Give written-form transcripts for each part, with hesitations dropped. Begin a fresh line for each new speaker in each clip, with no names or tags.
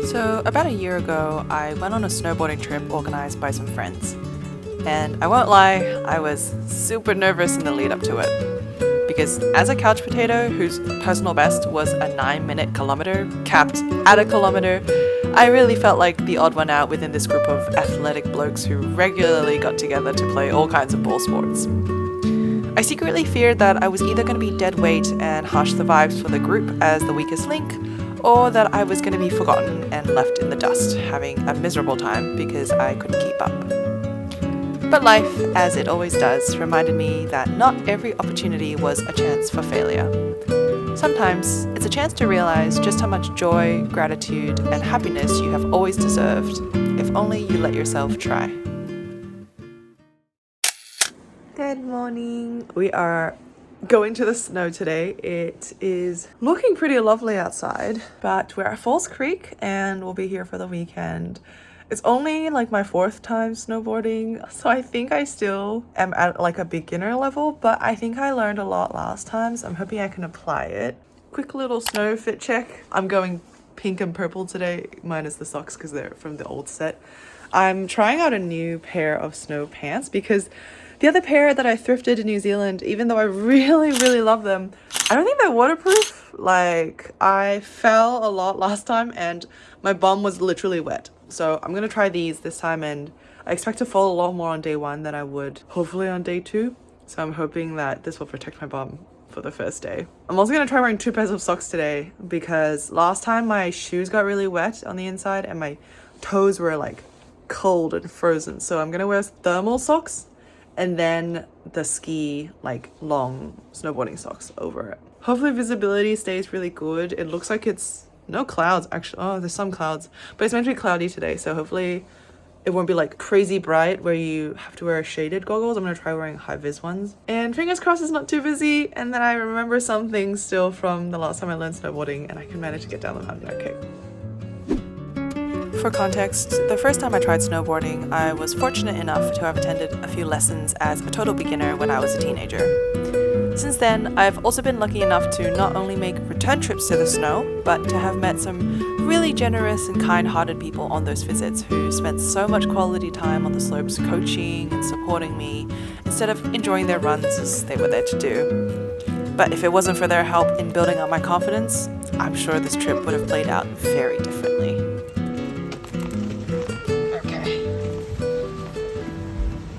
So about a year ago, I went on a snowboarding trip organized by some friends. And I won't lie, I was super nervous in the lead up to it. Because as a couch potato whose personal best was a 9-minute kilometer capped at a kilometer, I really felt like the odd one out within this group of athletic blokes who regularly got together to play all kinds of ball sports. I secretly feared that I was either going to be dead weight and hush the vibes for the group as the weakest link, or that I was going to be forgotten and left in the dust, having a miserable time because I couldn't keep up. But life, as it always does, reminded me that not every opportunity was a chance for failure. Sometimes it's a chance to realize just how much joy, gratitude, and happiness you have always deserved, if only you let yourself try. Good morning. We are going to the snow today. It is looking pretty lovely outside, but we're at Falls Creek and we'll be here for the weekend. It's only like my 4th time snowboarding, so I think I still am at like a beginner level, but I think I learned a lot last time, so I'm hoping I can apply it. Quick little snow fit check. I'm going pink and purple today, minus the socks because they're from the old set. I'm trying out a new pair of snow pants because the other pair that I thrifted in New Zealand, even though I really love them, I don't think they're waterproof. Like, I fell a lot last time and my bum was literally wet. So I'm going to try these this time, and I expect to fall a lot more on day 1 than I would hopefully on day 2. So I'm hoping that this will protect my bum for the first day. I'm also going to try wearing 2 pairs of socks today because last time my shoes got really wet on the inside and my toes were like cold and frozen. So I'm going to wear thermal socks and then the ski like long snowboarding socks over it. Hopefully visibility stays really good. It looks like it's no clouds actually. Oh, there's some clouds, but it's meant to be cloudy today, so hopefully it won't be like crazy bright where you have to wear shaded goggles. I'm gonna try wearing high vis ones, and fingers crossed it's not too busy, and then I remember some things still from the last time I learned snowboarding and I can manage to get down the mountain okay. For context, the first time I tried snowboarding, I was fortunate enough to have attended a few lessons as a total beginner when I was a teenager. Since then, I've also been lucky enough to not only make return trips to the snow, but to have met some really generous and kind-hearted people on those visits who spent so much quality time on the slopes coaching and supporting me instead of enjoying their runs as they were there to do. But if it wasn't for their help in building up my confidence, I'm sure this trip would have played out very differently.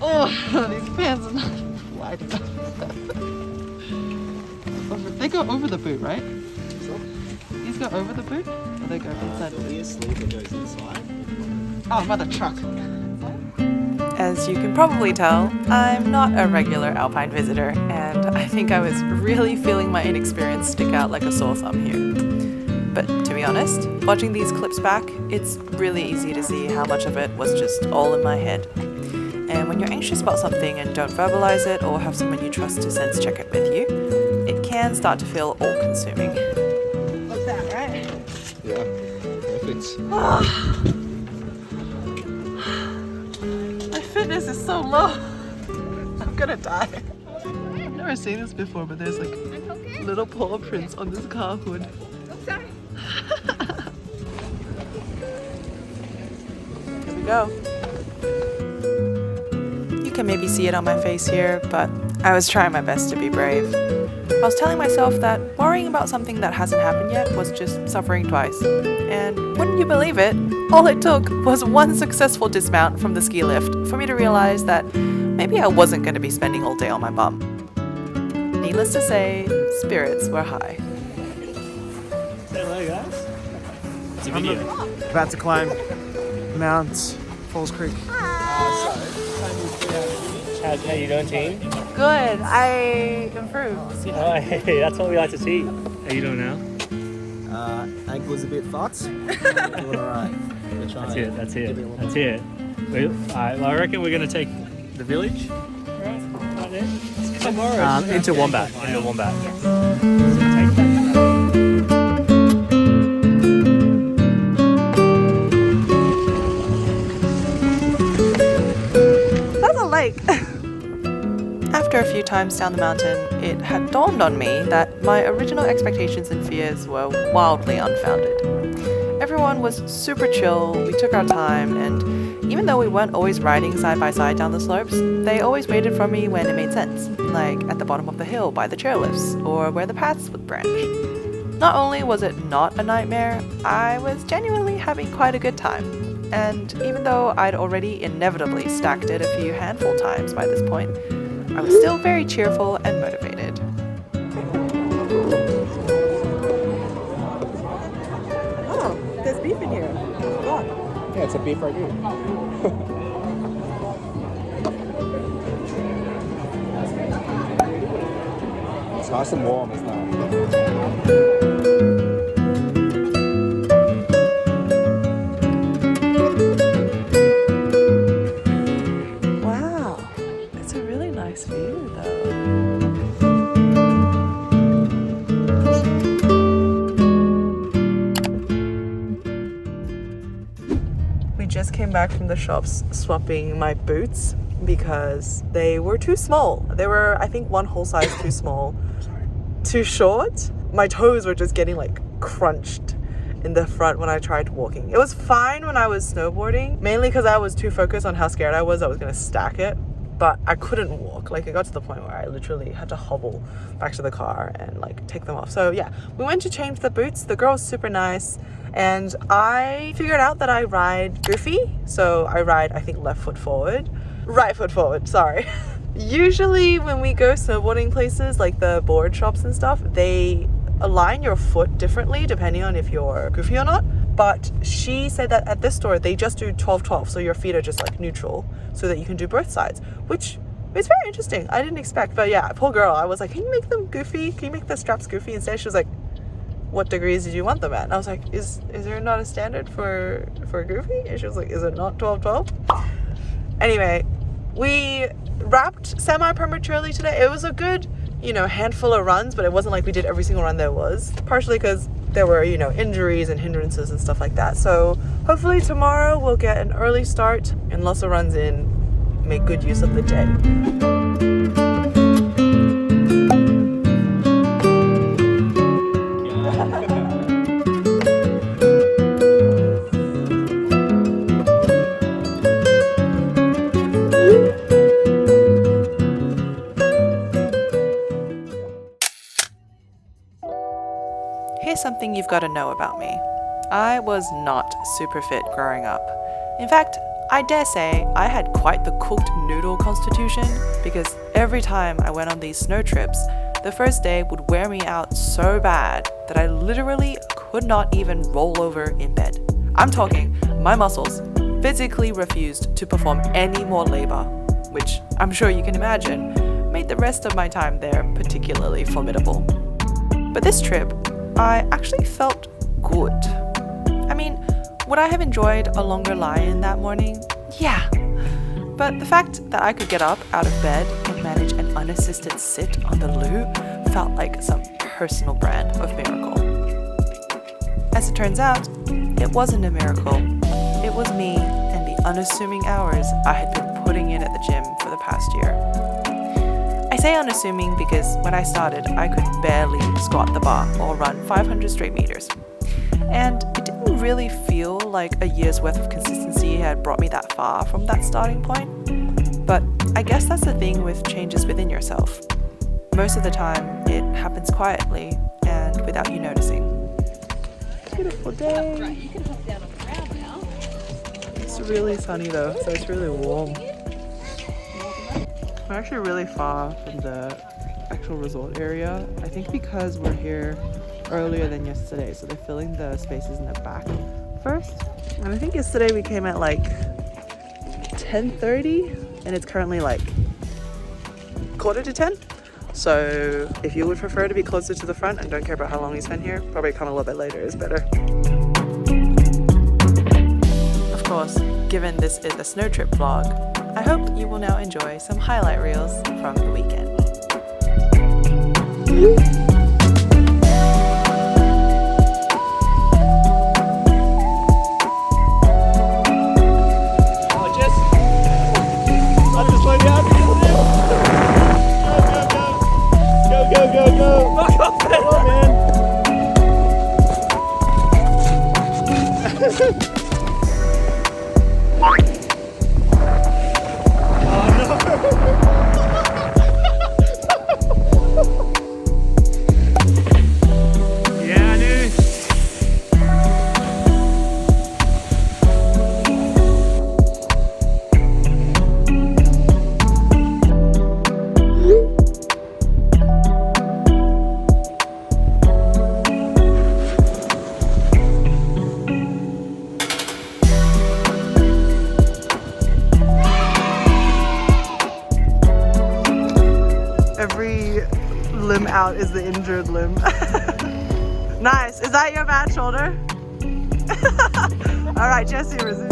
Oh, these pants are not wide enough. They go over the boot, right?
So,
These go over the boot? Or they go inside the boot?
the sleeve goes inside.
Oh, by the truck. As you can probably tell, I'm not a regular alpine visitor, and I think I was really feeling my inexperience stick out like a sore thumb here. But to be honest, watching these clips back, it's really easy to see how much of it was just all in my head. And when you're anxious about something and don't verbalize it or have someone you trust to sense check it with you, it can start to feel all-consuming. Like that, right?
Yeah, perfect.
My fitness is so low. I'm gonna die. I've never seen this before, but there's like little paw prints on this car hood.
Sorry.
Here we go. You can maybe see it on my face here, but I was trying my best to be brave. I was telling myself that worrying about something that hasn't happened yet was just suffering twice. And wouldn't you believe it, all it took was one successful dismount from the ski lift for me to realize that maybe I wasn't going to be spending all day on my bum. Needless to say, spirits were high.
Hello guys. It's a video.
About to climb Mount Falls Creek.
How you doing, team?
Good, I improved.
Oh, hey, that's what we like to see. How you doing now?
Ankle's a bit fucked. Doing alright.
That's it. I reckon we're going to take the village. Right there. Tomorrow. Into Wombat. Into Wombat.
That's a lake. After a few times down the mountain, it had dawned on me that my original expectations and fears were wildly unfounded. Everyone was super chill, we took our time, and even though we weren't always riding side by side down the slopes, they always waited for me when it made sense, like at the bottom of the hill by the chairlifts, or where the paths would branch. Not only was it not a nightmare, I was genuinely having quite a good time. And even though I'd already inevitably stacked it a few handful times by this point, I was still very cheerful and motivated. Oh, there's beef in here. Oh.
Yeah, it's a beef ragu. It's nice and warm, isn't it?
Wow, it's a really nice view though. We just came back from the shops swapping my boots because they were too small. They were, I think, one whole size too small, too short. My toes were just getting like crunched in the front when I tried walking. It was fine when I was snowboarding, mainly because I was too focused on how scared I was gonna stack it, but I couldn't walk. Like, it got to the point where I literally had to hobble back to the car and like take them off. So yeah, we went to change the boots. The girl was super nice, and I figured out that I ride goofy. So I ride, I think, left foot forward, right foot forward, sorry. Usually when we go snowboarding places like the board shops and stuff, they align your foot differently depending on if you're goofy or not. But she said that at this store they just do 12-12, so your feet are just like neutral so that you can do both sides, which is very interesting. I didn't expect, but yeah, poor girl. I was like, can you make them goofy? Can you make the straps goofy instead? She was like, what degrees did you want them at? And I was like, is there not a standard for goofy? And she was like, is it not 12-12? Anyway, we wrapped semi-prematurely today. It was a good, handful of runs, but it wasn't like we did every single run there was, partially because there were, injuries and hindrances and stuff like that. So hopefully tomorrow we'll get an early start and lots of runs in, make good use of the day. Here's something you've got to know about me. I was not super fit growing up. In fact, I dare say I had quite the cooked noodle constitution, because every time I went on these snow trips, the first day would wear me out so bad that I literally could not even roll over in bed. I'm talking, my muscles physically refused to perform any more labor, which I'm sure you can imagine made the rest of my time there particularly formidable. But this trip, I actually felt good. I mean, would I have enjoyed a longer lie-in that morning? Yeah. But the fact that I could get up out of bed and manage an unassisted sit on the loo felt like some personal brand of miracle. As it turns out, it wasn't a miracle. It was me and the unassuming hours I had been putting in at the gym for the past year. I say unassuming because when I started, I could barely squat the bar or run 500 straight meters. And it didn't really feel like a year's worth of consistency had brought me that far from that starting point. But I guess that's the thing with changes within yourself. Most of the time, it happens quietly and without you noticing. Beautiful day.
You can hop down on the ground now.
It's really sunny though, so it's really warm. We're actually really far from the actual resort area. I think because we're here earlier than yesterday, so they're filling the spaces in the back first. And I think yesterday we came at like 10:30 and it's currently like 9:45. So if you would prefer to be closer to the front and don't care about how long you spend here, probably come a little bit later is better. Of course, given this is a snow trip vlog, I hope you will now enjoy some highlight reels from the weekend.
Yeah, dude.
Every limb out is the injured limb. Nice. Is that your bad shoulder? All right, Jesse, resume.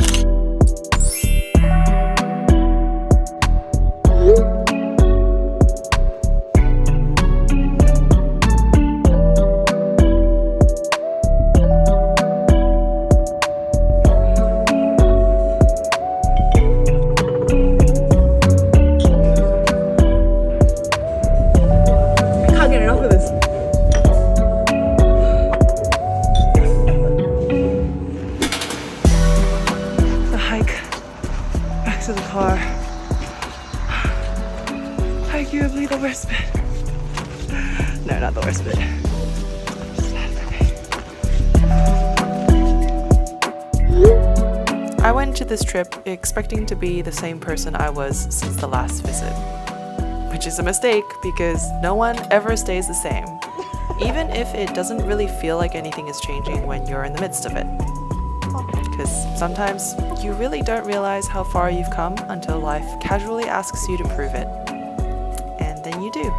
Can't get enough of this. The hike back to the car. Arguably the worst bit. No, not the worst bit. Just bad for me. I went to this trip expecting to be the same person I was since the last visit. Which is a mistake because no one ever stays the same. Even if it doesn't really feel like anything is changing when you're in the midst of it. Because sometimes you really don't realize how far you've come until life casually asks you to prove it. And then you do.